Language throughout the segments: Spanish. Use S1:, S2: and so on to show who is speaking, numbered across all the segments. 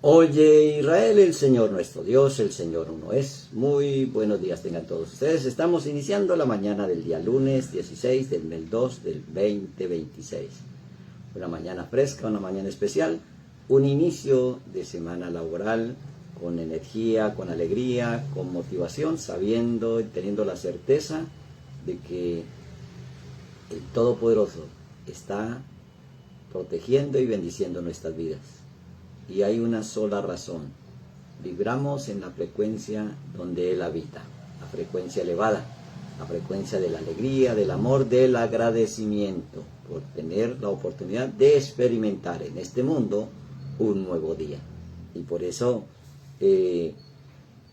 S1: Oye Israel, el Señor nuestro Dios, el Señor uno es. Muy buenos días tengan todos ustedes. Estamos iniciando la mañana del día lunes 16 del mes 2 del 2026. Una mañana fresca, una mañana especial, un inicio de semana laboral con energía, con alegría, con motivación, sabiendo y teniendo la certeza de que el Todopoderoso está protegiendo y bendiciendo nuestras vidas. Y hay una sola razón: vibramos en la frecuencia donde Él habita, la frecuencia elevada, la frecuencia de la alegría, del amor, del agradecimiento por tener la oportunidad de experimentar en este mundo un nuevo día. Y por eso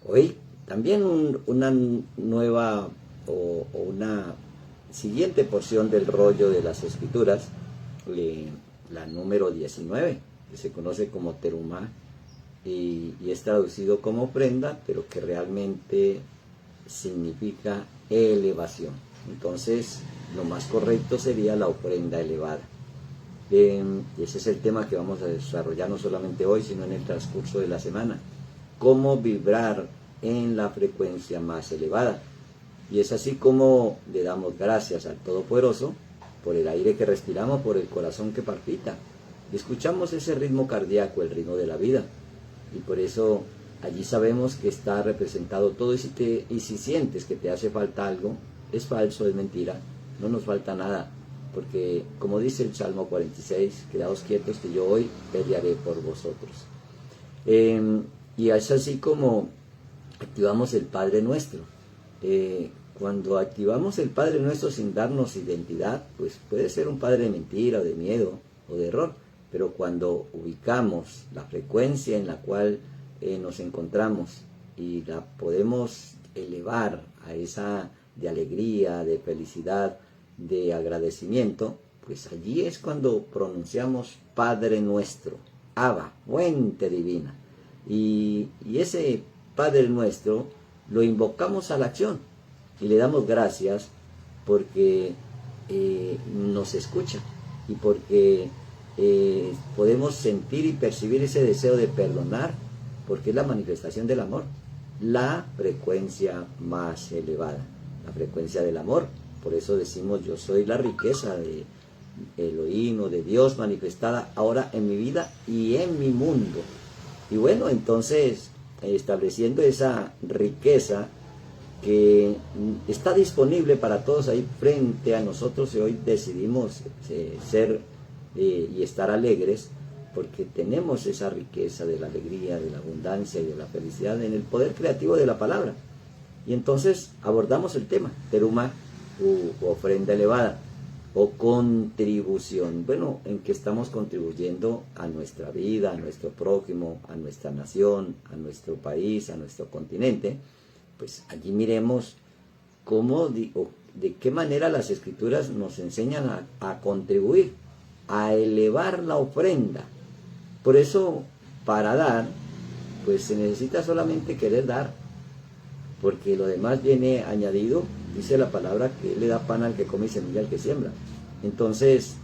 S1: hoy también una nueva o una siguiente porción del rollo de las Escrituras, la número 19, que se conoce como Terumá, y es traducido como ofrenda, pero que realmente significa elevación. Entonces, lo más correcto sería la ofrenda elevada. Y ese es el tema que vamos a desarrollar no solamente hoy, sino en el transcurso de la semana. Cómo vibrar en la frecuencia más elevada. Y es así como le damos gracias al Todopoderoso por el aire que respiramos, por el corazón que palpita. Y escuchamos ese ritmo cardíaco, el ritmo de la vida. Y por eso allí sabemos que está representado todo. Y si sientes que te hace falta algo, es falso, es mentira, no nos falta nada. Porque como dice el Salmo 46, quedaos quietos que yo hoy pelearé por vosotros. Y es así como activamos el Padre Nuestro. Cuando activamos el Padre Nuestro sin darnos identidad, pues puede ser un Padre de mentira, o de miedo, o de error. Pero cuando ubicamos la frecuencia en la cual nos encontramos y la podemos elevar a esa de alegría, de felicidad, de agradecimiento, pues allí es cuando pronunciamos Padre Nuestro, Abba, fuente divina. Y ese Padre Nuestro lo invocamos a la acción y le damos gracias porque nos escucha y porque podemos sentir y percibir ese deseo de perdonar, porque es la manifestación del amor, la frecuencia más elevada, la frecuencia del amor. Por eso decimos: yo soy la riqueza de Elohim o de Dios manifestada ahora en mi vida y en mi mundo. Y bueno, entonces estableciendo esa riqueza que está disponible para todos ahí frente a nosotros, y hoy decidimos ser y estar alegres porque tenemos esa riqueza de la alegría, de la abundancia y de la felicidad en el poder creativo de la palabra. Y entonces abordamos el tema Terumá, u ofrenda elevada o contribución. Bueno, en que estamos contribuyendo a nuestra vida, a nuestro prójimo, a nuestra nación, a nuestro país, a nuestro continente. Pues allí miremos cómo, de qué manera las Escrituras nos enseñan a contribuir, a elevar la ofrenda. Por eso, para dar, pues se necesita solamente querer dar, porque lo demás viene añadido. Dice la palabra que Él le da pan al que come y semilla al que siembra. Entonces,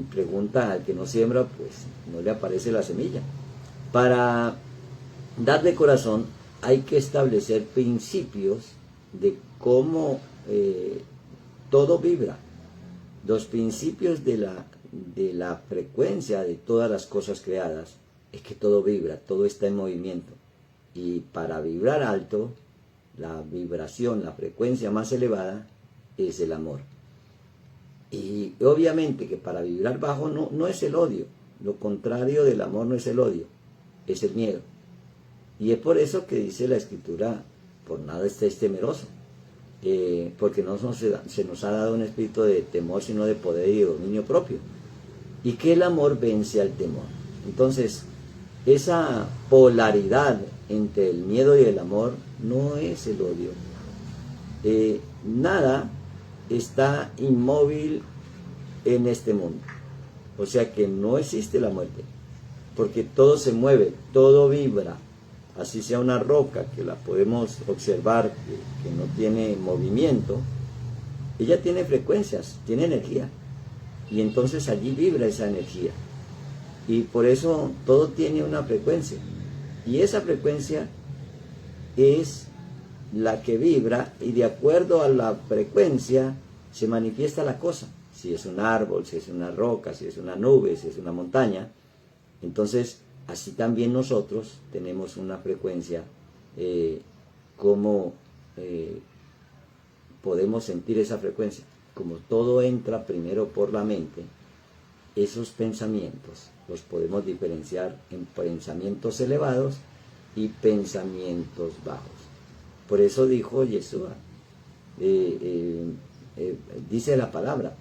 S1: pregunta al que no siembra, pues no le aparece la semilla. Para dar de corazón hay que establecer principios de cómo todo vibra. Los principios de la frecuencia de todas las cosas creadas es que todo vibra, todo está en movimiento. Y para vibrar alto, la vibración, la frecuencia más elevada es el amor. Y obviamente que para vibrar bajo no es el odio. Lo contrario del amor no es el odio, es el miedo. Y es por eso que dice la Escritura: por nada estéis temerosos, porque no se nos ha dado un espíritu de temor, sino de poder y de dominio propio. Y que el amor vence al temor. Entonces, esa polaridad entre el miedo y el amor no es el odio. Nada está inmóvil en este mundo. O sea que no existe la muerte, porque todo se mueve, todo vibra. Así sea una roca que la podemos observar que no tiene movimiento, ella tiene frecuencias, tiene energía. Y entonces allí vibra esa energía. Y por eso todo tiene una frecuencia. Y esa frecuencia es la que vibra, y de acuerdo a la frecuencia se manifiesta la cosa. Si es un árbol, si es una roca, si es una nube, si es una montaña. Entonces, así también nosotros tenemos una frecuencia, como podemos sentir esa frecuencia. Como todo entra primero por la mente, esos pensamientos los podemos diferenciar en pensamientos elevados y pensamientos bajos. Por eso dijo Yeshua, dice la palabra,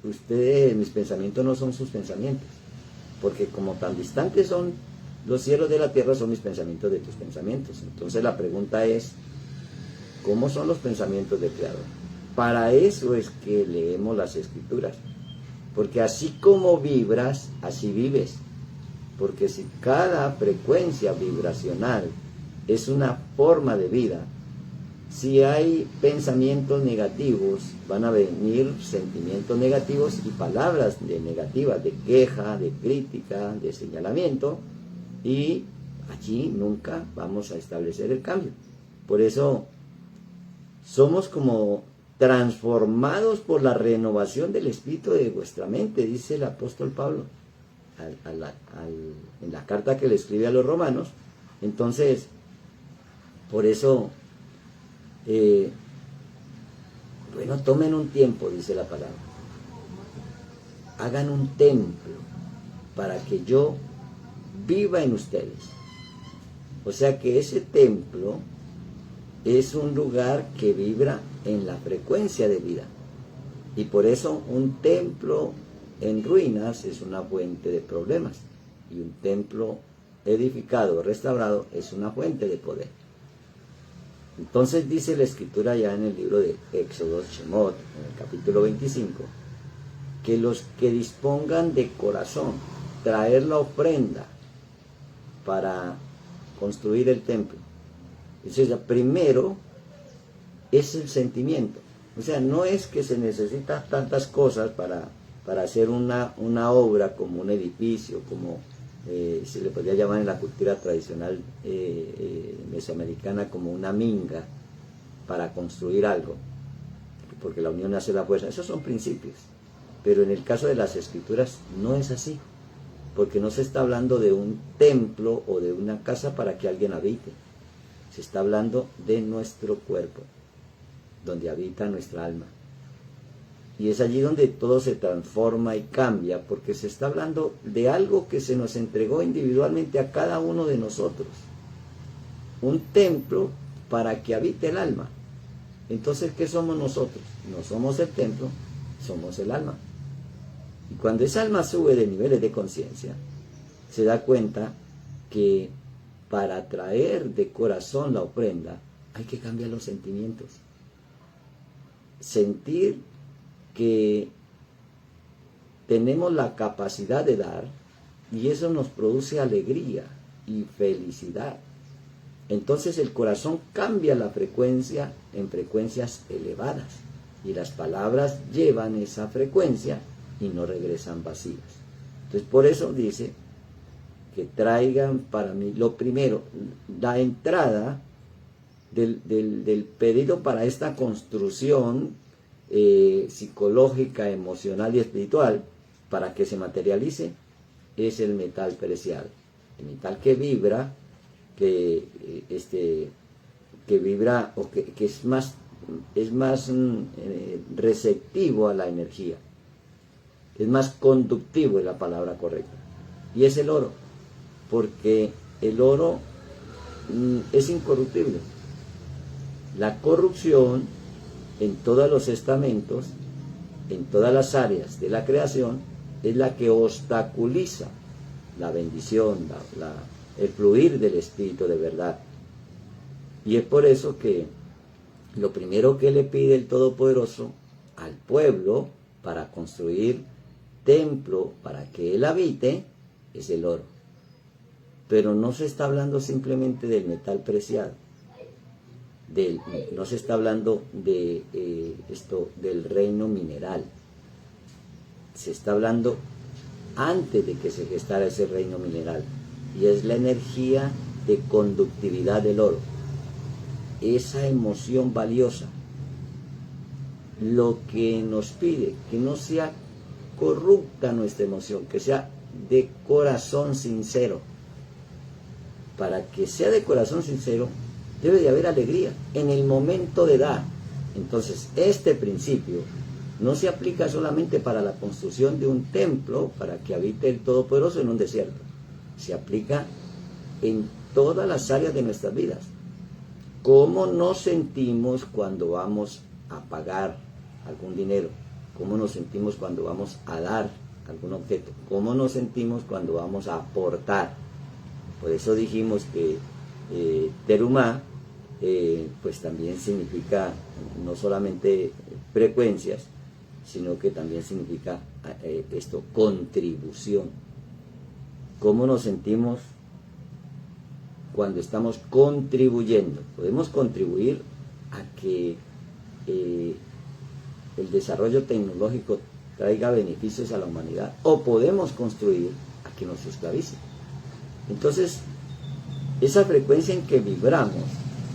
S1: ustedes, mis pensamientos no son sus pensamientos, porque como tan distantes son los cielos de la tierra, son mis pensamientos de tus pensamientos. Entonces la pregunta es, ¿cómo son los pensamientos del Creador? Para eso es que leemos las Escrituras, porque así como vibras, así vives. Porque si cada frecuencia vibracional es una forma de vida, si hay pensamientos negativos, van a venir sentimientos negativos y palabras negativas, de queja, de crítica, de señalamiento, y allí nunca vamos a establecer el cambio. Por eso somos como transformados por la renovación del espíritu de vuestra mente, dice el apóstol Pablo en la carta que le escribe a los romanos. Entonces, por eso, bueno, tomen un tiempo, dice la palabra, hagan un templo para que yo viva en ustedes. O sea que ese templo es un lugar que vibra en la frecuencia de vida. Y por eso un templo en ruinas es una fuente de problemas. Y un templo edificado, restaurado, es una fuente de poder. Entonces dice la Escritura ya en el libro de Éxodo, Shemot, en el capítulo 25, que los que dispongan de corazón traer la ofrenda para construir el templo. Entonces, primero es el sentimiento. O sea, no es que se necesitan tantas cosas para hacer una obra, como un edificio, como se le podría llamar en la cultura tradicional mesoamericana como una minga, para construir algo, porque la unión hace la fuerza. Esos son principios. Pero en el caso de las Escrituras no es así, porque no se está hablando de un templo o de una casa para que alguien habite. Se está hablando de nuestro cuerpo, donde habita nuestra alma. Y es allí donde todo se transforma y cambia, porque se está hablando de algo que se nos entregó individualmente a cada uno de nosotros. Un templo para que habite el alma. Entonces, ¿qué somos nosotros? No somos el templo, somos el alma. Y cuando esa alma sube de niveles de conciencia, se da cuenta que para traer de corazón la ofrenda hay que cambiar los sentimientos. Sentir que tenemos la capacidad de dar, y eso nos produce alegría y felicidad. Entonces el corazón cambia la frecuencia en frecuencias elevadas, y las palabras llevan esa frecuencia y no regresan vacías. Entonces por eso dice que traigan para mí, lo primero, la entrada del pedido para esta construcción psicológica, emocional y espiritual, para que se materialice, es el metal preciado, el metal que vibra, que vibra, o que es más receptivo a la energía, es más conductivo, es la palabra correcta, y es el oro, porque el oro es incorruptible. La corrupción en todos los estamentos, en todas las áreas de la creación, es la que obstaculiza la bendición, el fluir del Espíritu de verdad. Y es por eso que lo primero que le pide el Todopoderoso al pueblo para construir templo, para que Él habite, es el oro. Pero no se está hablando simplemente del metal preciado. No se está hablando de del reino mineral. Se está hablando antes de que se gestara ese reino mineral, y es la energía de conductividad del oro. Esa emoción valiosa, lo que nos pide que no sea corrupta nuestra emoción, que sea de corazón sincero. Para que sea de corazón sincero, debe de haber alegría en el momento de dar. Entonces, este principio no se aplica solamente para la construcción de un templo, para que habite el Todopoderoso en un desierto. Se aplica en todas las áreas de nuestras vidas. ¿Cómo nos sentimos cuando vamos a pagar algún dinero? ¿Cómo nos sentimos cuando vamos a dar algún objeto? ¿Cómo nos sentimos cuando vamos a aportar? Por eso dijimos que terumá, pues también significa no solamente frecuencias, sino que también significa contribución. ¿Cómo nos sentimos cuando estamos contribuyendo? Podemos contribuir a que el desarrollo tecnológico traiga beneficios a la humanidad, o podemos construir a que nos esclavice. Entonces, esa frecuencia en que vibramos,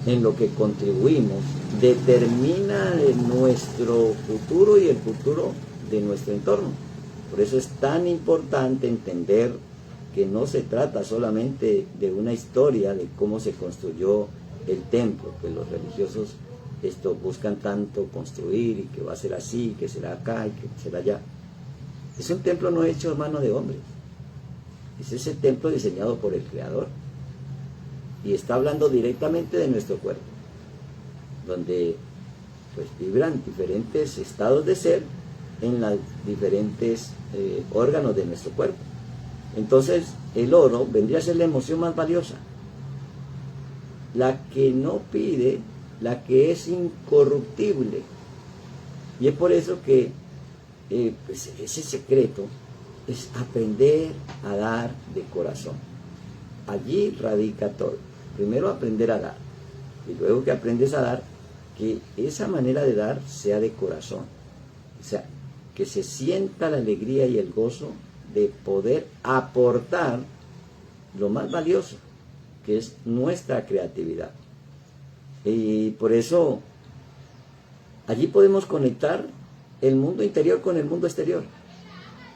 S1: en lo que contribuimos, determina nuestro futuro y el futuro de nuestro entorno. Por eso es tan importante entender que no se trata solamente de una historia de cómo se construyó el templo, que los religiosos buscan tanto construir, y que va a ser así, que será acá y que será allá. Es un templo no hecho a mano de hombres. Es ese templo diseñado por el Creador. Y está hablando directamente de nuestro cuerpo, donde pues vibran diferentes estados de ser en los diferentes órganos de nuestro cuerpo. Entonces, el oro vendría a ser la emoción más valiosa, la que no pide, la que es incorruptible. Y es por eso que pues ese secreto es aprender a dar de corazón. Allí radica todo. Primero aprender a dar, y luego que aprendes a dar, que esa manera de dar sea de corazón. O sea, que se sienta la alegría y el gozo de poder aportar lo más valioso, que es nuestra creatividad. Y por eso allí podemos conectar el mundo interior con el mundo exterior,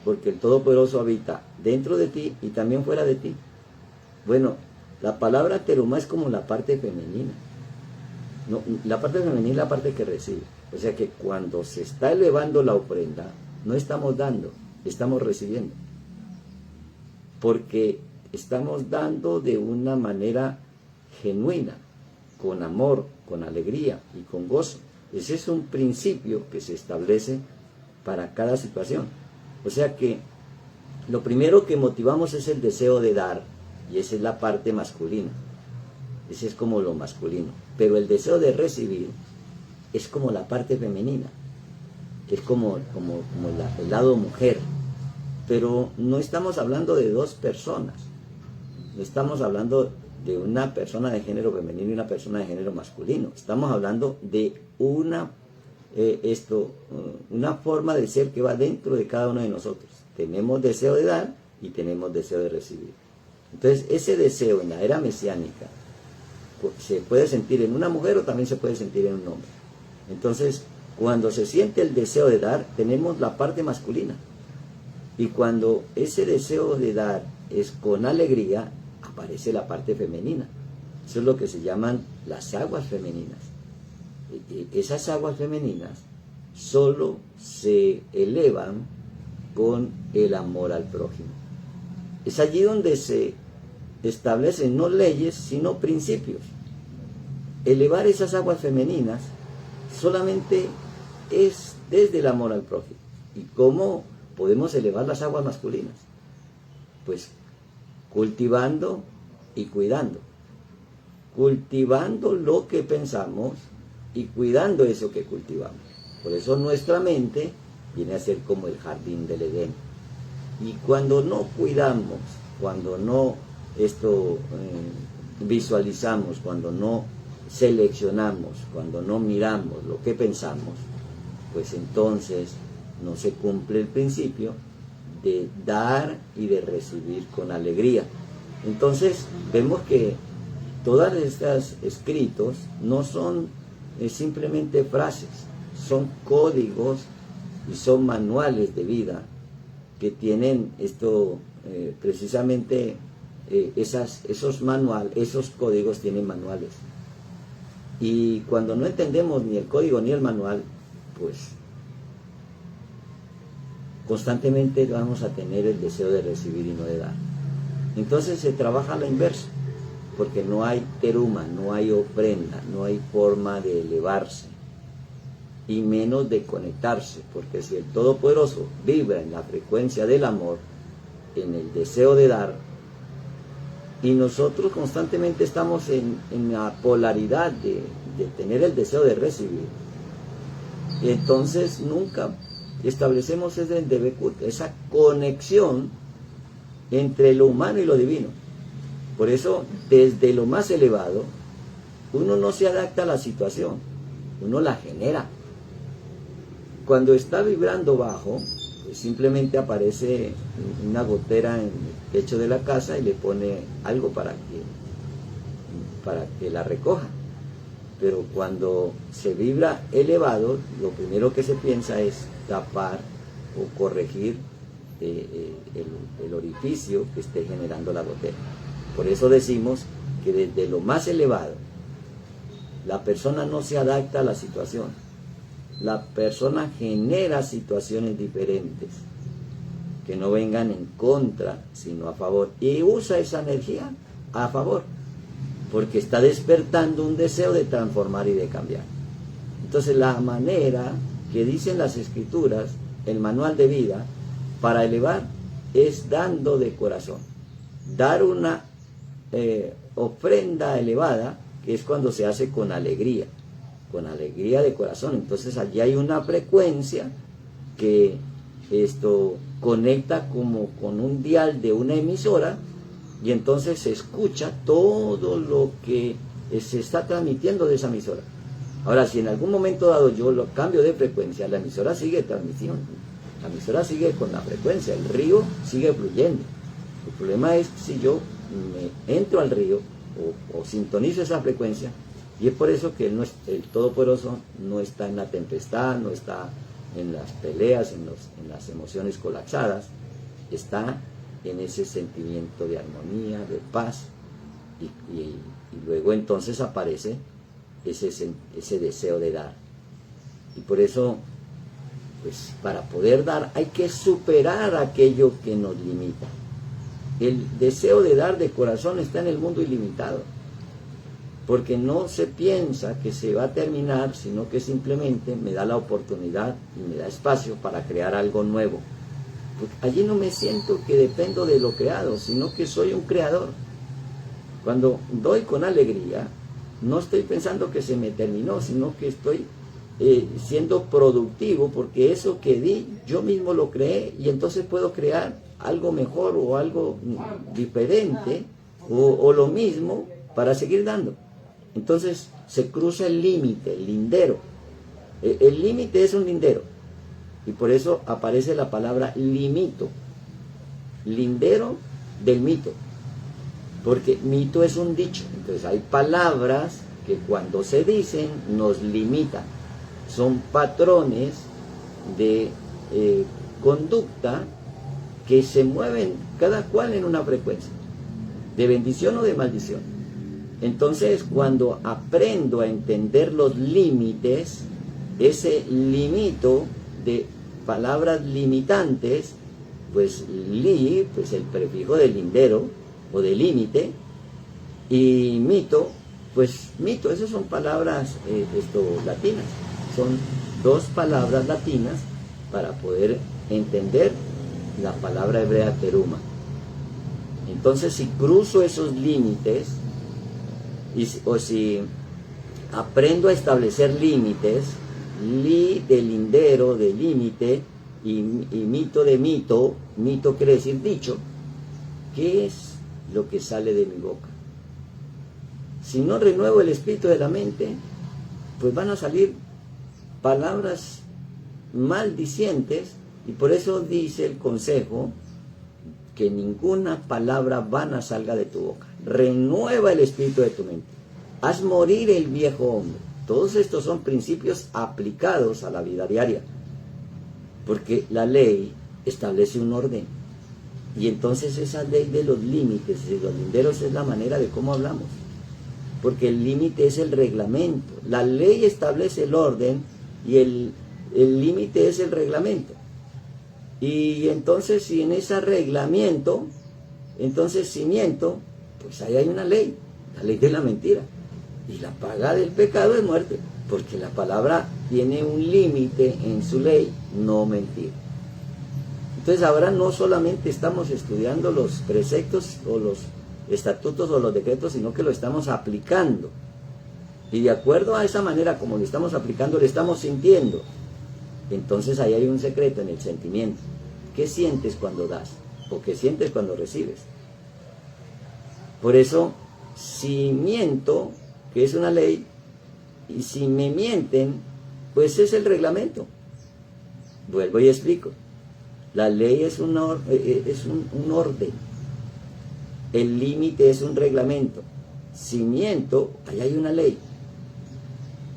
S1: porque el Todopoderoso habita dentro de ti y también fuera de ti. Bueno, la palabra terumá es como la parte femenina. No, la parte femenina es la parte que recibe. O sea que cuando se está elevando la ofrenda, no estamos dando, estamos recibiendo. Porque estamos dando de una manera genuina, con amor, con alegría y con gozo. Ese es un principio que se establece para cada situación. O sea que lo primero que motivamos es el deseo de dar, y esa es la parte masculina. Ese es como lo masculino. Pero el deseo de recibir es como la parte femenina, es como el lado mujer. Pero no estamos hablando de dos personas, no estamos hablando de una persona de género femenino y una persona de género masculino. Estamos hablando de una forma de ser que va dentro de cada uno de nosotros. Tenemos deseo de dar y tenemos deseo de recibir. Entonces, ese deseo en la era mesiánica se puede sentir en una mujer o también se puede sentir en un hombre. Entonces, cuando se siente el deseo de dar, tenemos la parte masculina. Y cuando ese deseo de dar es con alegría, aparece la parte femenina. Eso es lo que se llaman las aguas femeninas. Esas aguas femeninas solo se elevan con el amor al prójimo. Es allí donde se establecen no leyes, sino principios. Elevar esas aguas femeninas solamente es desde el amor al prójimo. ¿Y cómo podemos elevar las aguas masculinas? Pues cultivando y cuidando. Cultivando lo que pensamos y cuidando eso que cultivamos. Por eso nuestra mente viene a ser como el jardín del Edén. Y cuando no cuidamos, cuando no visualizamos, cuando no seleccionamos, cuando no miramos lo que pensamos, pues entonces no se cumple el principio de dar y de recibir con alegría. Entonces vemos que todas estas escritos no son simplemente frases, son códigos y son manuales de vida que tienen esto, precisamente esos códigos tienen manuales. Y cuando no entendemos ni el código ni el manual, pues constantemente vamos a tener el deseo de recibir y no de dar. Entonces se trabaja a la inversa, porque no hay teruma, no hay ofrenda, no hay forma de elevarse y menos de conectarse, porque si el Todopoderoso vibra en la frecuencia del amor, en el deseo de dar, y nosotros constantemente estamos en la polaridad de tener el deseo de recibir, entonces nunca establecemos ese Debekut, esa conexión entre lo humano y lo divino. Por eso, desde lo más elevado, uno no se adapta a la situación, uno la genera. Cuando está vibrando bajo, pues simplemente aparece una gotera en el techo de la casa y le pone algo para que la recoja. Pero cuando se vibra elevado, lo primero que se piensa es tapar o corregir el orificio que esté generando la gotera. Por eso decimos que desde lo más elevado, la persona no se adapta a la situación. La persona genera situaciones diferentes que no vengan en contra, sino a favor. Y usa esa energía a favor, porque está despertando un deseo de transformar y de cambiar. Entonces la manera que dicen las escrituras, el manual de vida, para elevar, es dando de corazón. Dar una ofrenda elevada, que es cuando se hace con alegría de corazón. Entonces allí hay una frecuencia que esto conecta como con un dial de una emisora, y entonces se escucha todo lo que se está transmitiendo de esa emisora. Ahora, si en algún momento dado yo lo cambio de frecuencia, la emisora sigue transmisión, la emisora sigue con la frecuencia, el río sigue fluyendo. El problema es si yo me entro al río o sintonizo esa frecuencia, y es por eso que el Todopoderoso no está en la tempestad, no está en las peleas, en las emociones colapsadas, está en ese sentimiento de armonía, de paz, y luego entonces aparece ese deseo de dar. Y por eso, pues para poder dar hay que superar aquello que nos limita. El deseo de dar de corazón está en el mundo ilimitado, porque no se piensa que se va a terminar, sino que simplemente me da la oportunidad y me da espacio para crear algo nuevo. Porque allí no me siento que dependo de lo creado, sino que soy un creador. Cuando doy con alegría, no estoy pensando que se me terminó, sino que estoy siendo productivo, porque eso que di, yo mismo lo creé, y entonces puedo crear algo mejor o algo diferente, o lo mismo, para seguir dando. Entonces se cruza el límite, el lindero. El límite es un lindero, y por eso aparece la palabra limito, lindero del mito, porque mito es un dicho. Entonces hay palabras que cuando se dicen nos limitan, son patrones de conducta que se mueven cada cual en una frecuencia, de bendición o de maldición. Entonces, cuando aprendo a entender los límites, ese limito de palabras limitantes, pues li, pues el prefijo de lindero o de límite, y mito, pues mito, esas son palabras latinas, son dos palabras latinas para poder entender la palabra hebrea teruma. Entonces, si cruzo esos límites, o si aprendo a establecer límites, li de lindero, de límite, y mito de mito, mito quiere decir dicho, ¿qué es lo que sale de mi boca? Si no renuevo el espíritu de la mente, pues van a salir palabras maldicientes, y por eso dice el consejo que ninguna palabra vana salga de tu boca. Renueva el espíritu de tu mente. Haz morir el viejo hombre. Todos estos son principios aplicados a la vida diaria. Porque la ley establece un orden. Y entonces esa ley de los límites y los linderos es la manera de cómo hablamos. Porque el límite es el reglamento. La ley establece el orden y el límite es el reglamento. Y entonces si en ese reglamento, entonces si miento, pues ahí hay una ley, la ley de la mentira. Y la paga del pecado es muerte, porque la palabra tiene un límite en su ley, no mentir. Entonces ahora no solamente estamos estudiando los preceptos o los estatutos o los decretos, sino que lo estamos aplicando. Y de acuerdo a esa manera como lo estamos aplicando, lo estamos sintiendo. Entonces ahí hay un secreto en el sentimiento. ¿Qué sientes cuando das? ¿O qué sientes cuando recibes? Por eso, si miento, que es una ley, y si me mienten, pues es el reglamento. Vuelvo y explico. La ley es un orden. El límite es un reglamento. Si miento, ahí hay una ley.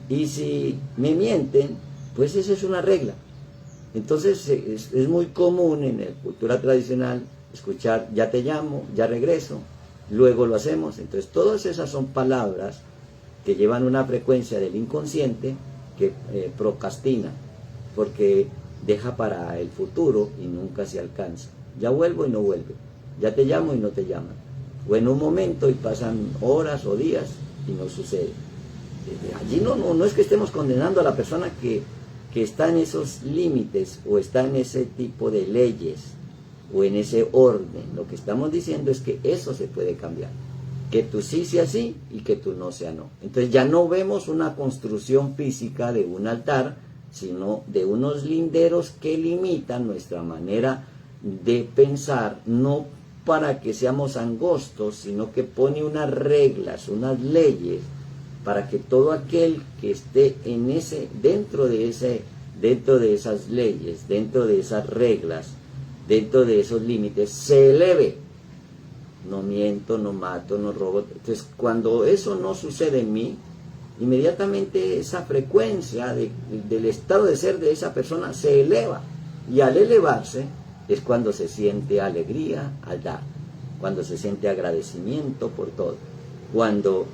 S1: Y si me mienten, pues esa es una regla. Entonces es muy común en la cultura tradicional escuchar ya te llamo, ya regreso, luego lo hacemos. Entonces todas esas son palabras que llevan una frecuencia del inconsciente que procrastina, porque deja para el futuro y nunca se alcanza. Ya vuelvo y no vuelve, ya te llamo y no te llaman. O en un momento y pasan horas o días y no sucede. Allí no es que estemos condenando a la persona que está en esos límites o está en ese tipo de leyes o en ese orden. Lo que estamos diciendo es que eso se puede cambiar, que tú sí sea sí y que tú no sea no. Entonces ya no vemos una construcción física de un altar, sino de unos linderos que limitan nuestra manera de pensar, no para que seamos angostos, sino que pone unas reglas, unas leyes, para que todo aquel que esté en dentro de esas leyes, dentro de esas reglas, dentro de esos límites, se eleve. No miento, no mato, no robo. Entonces, cuando eso no sucede en mí, inmediatamente esa frecuencia del estado de ser de esa persona se eleva. Y al elevarse es cuando se siente alegría al dar, cuando se siente agradecimiento por todo, cuando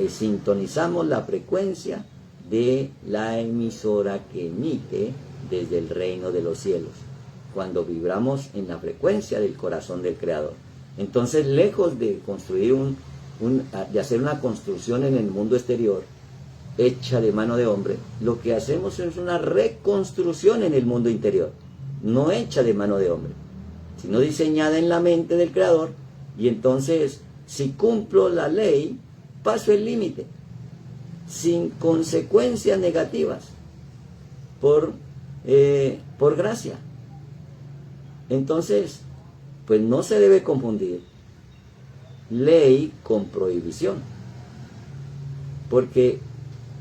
S1: sintonizamos la frecuencia de la emisora que emite desde el reino de los cielos, cuando vibramos en la frecuencia del corazón del Creador. Entonces, lejos de construir de hacer una construcción en el mundo exterior hecha de mano de hombre, lo que hacemos es una reconstrucción en el mundo interior, no hecha de mano de hombre, sino diseñada en la mente del Creador. Y entonces, si cumplo la ley, paso el límite, sin consecuencias negativas, por gracia. Entonces, pues no se debe confundir ley con prohibición, porque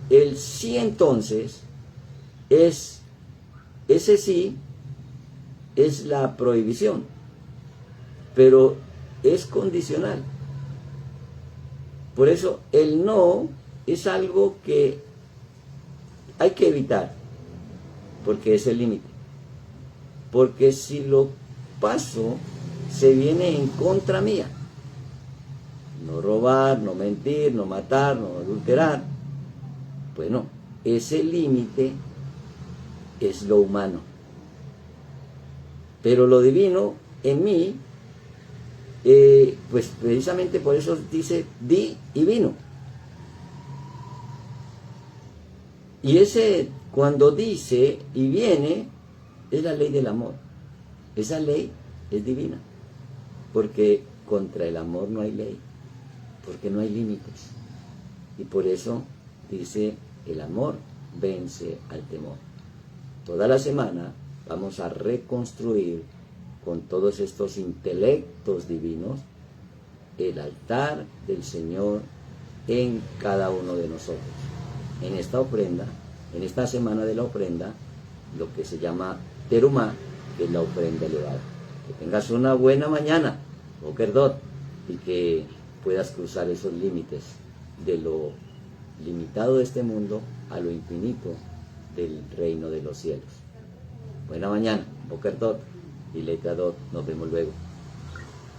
S1: el sí entonces ese sí es la prohibición, pero es condicional. Por eso el no es algo que hay que evitar, porque es el límite. Porque si lo paso, se viene en contra mía. No robar, no mentir, no matar, no adulterar. Bueno, ese límite es lo humano. Pero lo divino en mí, pues precisamente por eso dice di y vino. Y cuando dice y viene, es la ley del amor. Esa ley es divina, porque contra el amor no hay ley, porque no hay límites. Y por eso dice, el amor vence al temor. Toda la semana vamos a reconstruir con todos estos intelectos divinos el altar del Señor en cada uno de nosotros. En esta ofrenda, en esta semana de la ofrenda, lo que se llama terumá, que es la ofrenda elevada. Que tengas una buena mañana, Boker Dot, y que puedas cruzar esos límites de lo limitado de este mundo a lo infinito del reino de los cielos. Buena mañana, Boker Dot y Letra Dot. Nos vemos luego.